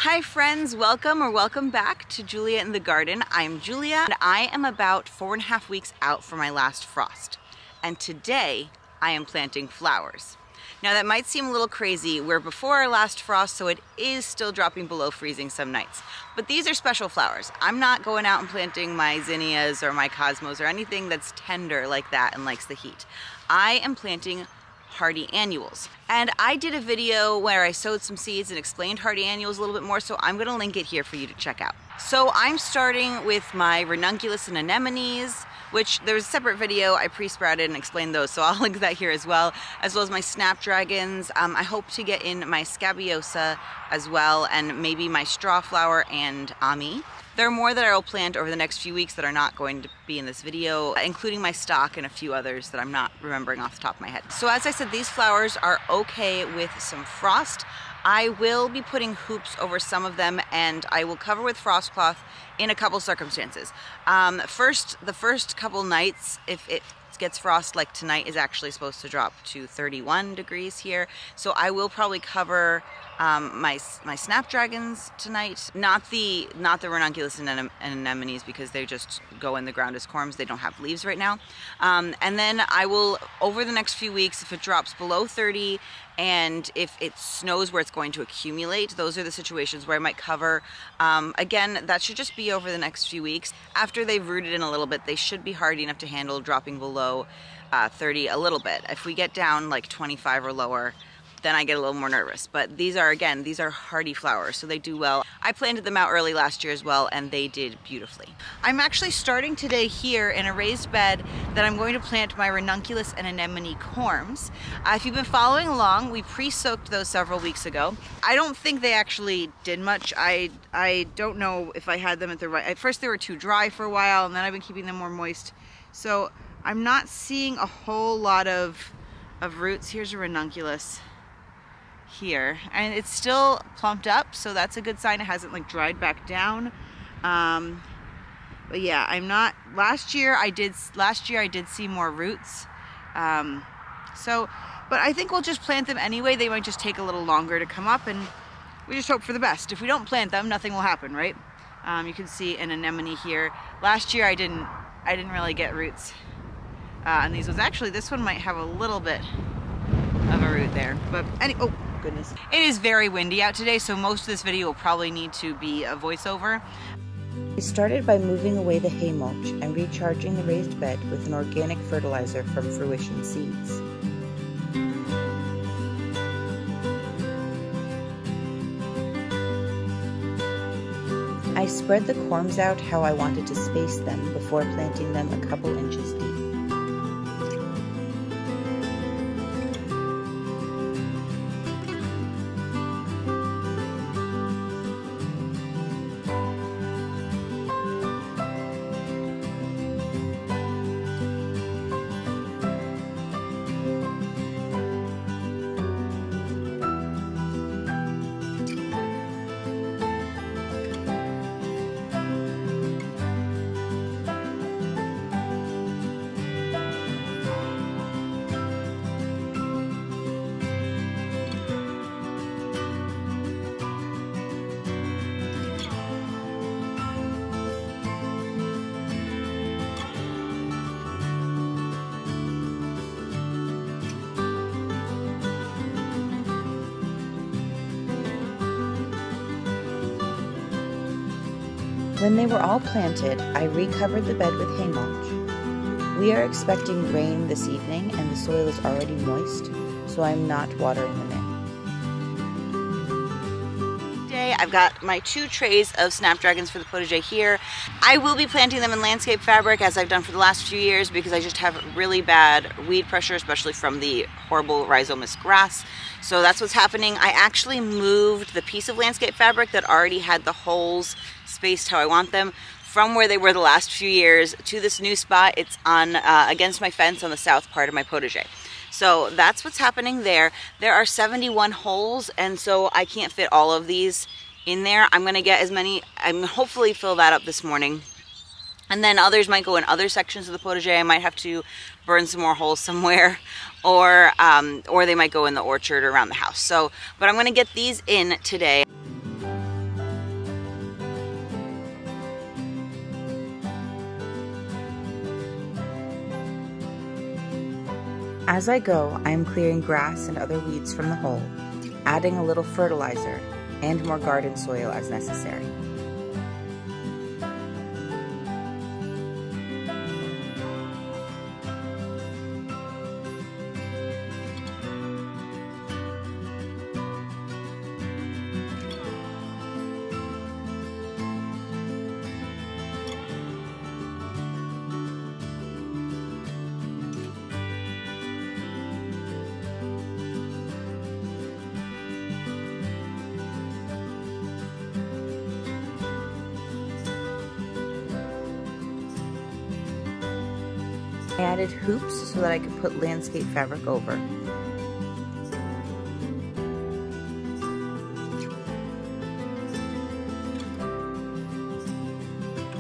Hi friends, welcome back to Julia in the Garden. I'm Julia and I am about 4.5 weeks out from my last frost. And today I am planting flowers. Now that might seem a little crazy. We're before our last frost, so it is still dropping below freezing some nights. But these are special flowers. I'm not going out and planting my zinnias or my cosmos or anything that's tender like that and likes the heat. I am planting hardy annuals. And I did a video where I sowed some seeds and explained hardy annuals a little bit more, so I'm going to link it here for you to check out. So I'm starting with my ranunculus and anemones, which there's a separate video I pre-sprouted and explained those, so I'll link that here as well as my snapdragons. I hope to get in my scabiosa as well, and maybe my strawflower and ammi. There are more that I will plant over the next few weeks that are not going to be in this video, including my stock and a few others that I'm not remembering off the top of my head. So as I said, these flowers are okay with some frost. I will be putting hoops over some of them, and I will cover with frost cloth in a couple circumstances. The first couple nights, if it gets frost like tonight, is actually supposed to drop to 31 degrees here, so I will probably cover my snapdragons tonight, not the ranunculus and anemones, because they just go in the ground as corms. They don't have leaves right now. And then I will, over the next few weeks, if it drops below 30 and if it snows where it's going to accumulate, those are the situations where I might cover. Again, that should just be over the next few weeks. After they've rooted in a little bit, they should be hardy enough to handle dropping below 30 a little bit. If we get down like 25 or lower, then I get a little more nervous. But these are hardy flowers, so they do well. I planted them out early last year as well, and they did beautifully. I'm actually starting today here in a raised bed that I'm going to plant my ranunculus and anemone corms. If you've been following along, we pre-soaked those several weeks ago. I don't think they actually did much. I don't know if I had them at the right. At first they were too dry for a while, and then I've been keeping them more moist. So I'm not seeing a whole lot of roots. Here's a ranunculus here, and it's still plumped up, so that's a good sign. It hasn't like dried back down. But yeah, I'm not. Last year I did see more roots. But I think we'll just plant them anyway. They might just take a little longer to come up, and we just hope for the best. If we don't plant them, nothing will happen, right? You can see an anemone here. Last year I didn't really get roots. And this one might have a little bit of a root there, but oh goodness. It is very windy out today, so most of this video will probably need to be a voiceover. I started by moving away the hay mulch and recharging the raised bed with an organic fertilizer from Fruition Seeds. I spread the corms out how I wanted to space them before planting them a couple inches deep. When they were all planted, I recovered the bed with hay mulch. We are expecting rain this evening, and the soil is already moist, so I'm not watering them in. Today I've got my 2 trays of snapdragons for the potager here. I will be planting them in landscape fabric, as I've done for the last few years, because I just have really bad weed pressure, especially from the horrible rhizomatous grass. So that's what's happening. I actually moved the piece of landscape fabric that already had the holes spaced how I want them from where they were the last few years to this new spot. It's on against my fence on the south part of my potager. So that's what's happening there. There are 71 holes, and so I can't fit all of these in there. I'm gonna get as many, I'm hopefully fill that up this morning. And then others might go in other sections of the potager. I might have to burn some more holes somewhere, or they might go in the orchard or around the house. So, but I'm gonna get these in today. As I go, I am clearing grass and other weeds from the hole, adding a little fertilizer and more garden soil as necessary. I added hoops so that I could put landscape fabric over.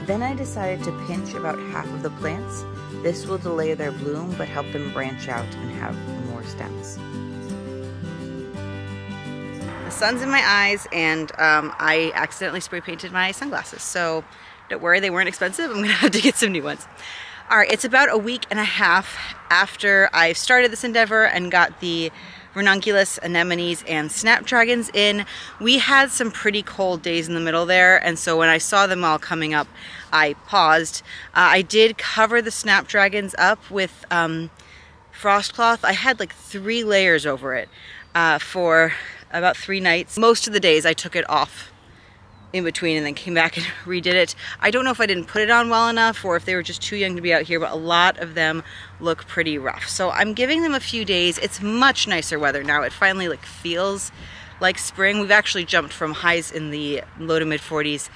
Then I decided to pinch about half of the plants. This will delay their bloom but help them branch out and have more stems. The sun's in my eyes and I accidentally spray painted my sunglasses, so don't worry, they weren't expensive. I'm gonna have to get some new ones. All right, it's about a week and a half after I started this endeavor and got the ranunculus, anemones, and snapdragons in. We had some pretty cold days in the middle there, and so when I saw them all coming up, I paused. I did cover the snapdragons up with frost cloth. I had like 3 layers over it for about 3 nights. Most of the days I took it off in between and then came back and redid it. I don't know if I didn't put it on well enough or if they were just too young to be out here, but a lot of them look pretty rough. So I'm giving them a few days. It's much nicer weather now. It finally like feels like spring. We've actually jumped from highs in the low to mid 40s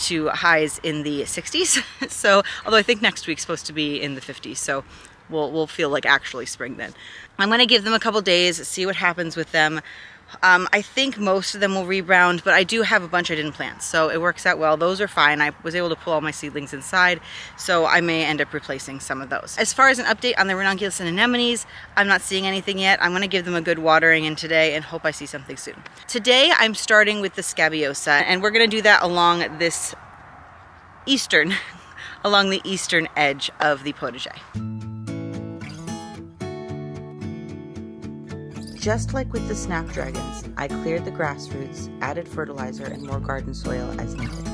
to highs in the 60s. So, although I think next week's supposed to be in the 50s, so we'll feel like actually spring then. I'm gonna give them a couple days, see what happens with them. I think most of them will rebound, but I do have a bunch I didn't plant, so it works out well. Those are fine. I was able to pull all my seedlings inside, so I may end up replacing some of those. As far as an update on the ranunculus and anemones, I'm not seeing anything yet. I'm going to give them a good watering in today and hope I see something soon. Today I'm starting with the scabiosa, and we're going to do that along this along the eastern edge of the potager. Just like with the snapdragons, I cleared the grass roots, added fertilizer and more garden soil as needed.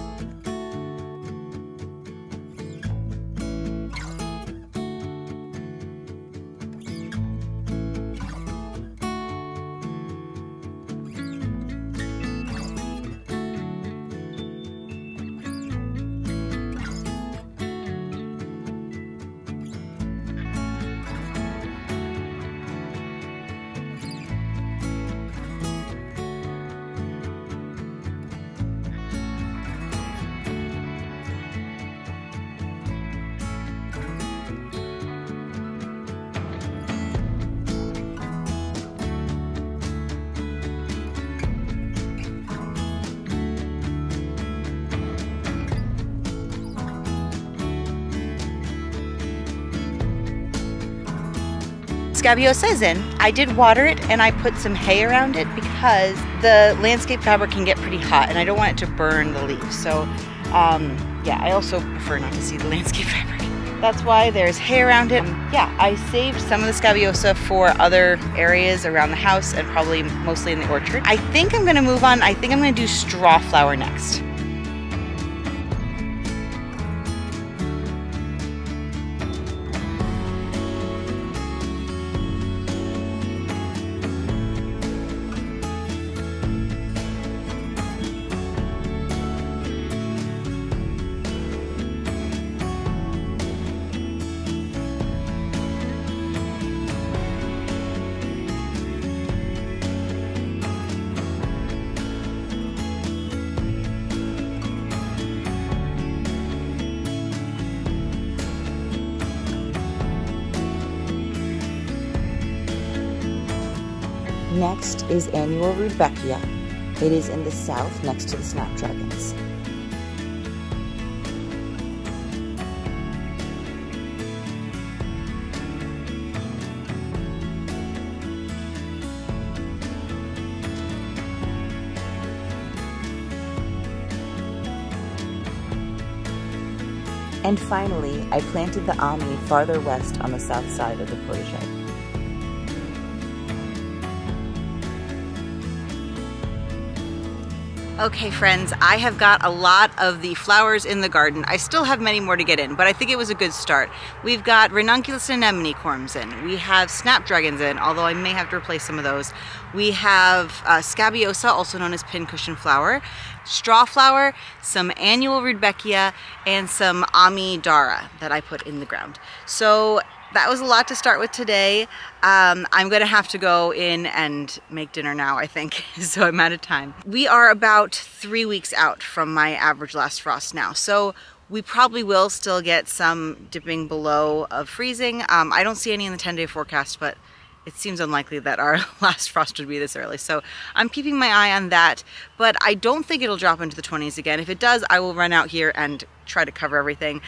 Scabiosa is in. I did water it and I put some hay around it because the landscape fabric can get pretty hot and I don't want it to burn the leaves. So yeah, I also prefer not to see the landscape fabric. That's why there's hay around it. Yeah, I saved some of the scabiosa for other areas around the house and probably mostly in the orchard. I think I'm gonna move on. I think I'm gonna do strawflower next. Next is annual rudbeckia. It is in the south next to the snapdragons. And finally, I planted the ammi farther west on the south side of the potager. Okay friends, I have got a lot of the flowers in the garden. I still have many more to get in, but I think it was a good start. We've got ranunculus and anemone corms in. We have snapdragons in, although I may have to replace some of those. We have scabiosa, also known as pincushion flower, strawflower, some annual rudbeckia, and some ammi Dara that I put in the ground. So that was a lot to start with today. I'm gonna have to go in and make dinner now, I think, so I'm out of time. We are about 3 weeks out from my average last frost now, so we probably will still get some dipping below of freezing. I don't see any in the 10-day forecast, but it seems unlikely that our last frost would be this early, so I'm keeping my eye on that, but I don't think it'll drop into the 20s again. If it does, I will run out here and try to cover everything.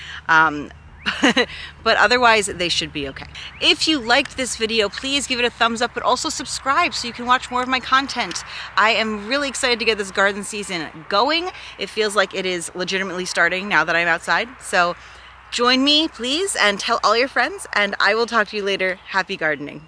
But otherwise they should be okay. If you liked this video, please give it a thumbs up, but also subscribe so you can watch more of my content. I am really excited to get this garden season going. It feels like it is legitimately starting now that I'm outside. So join me, please, and tell all your friends, and I will talk to you later. Happy gardening.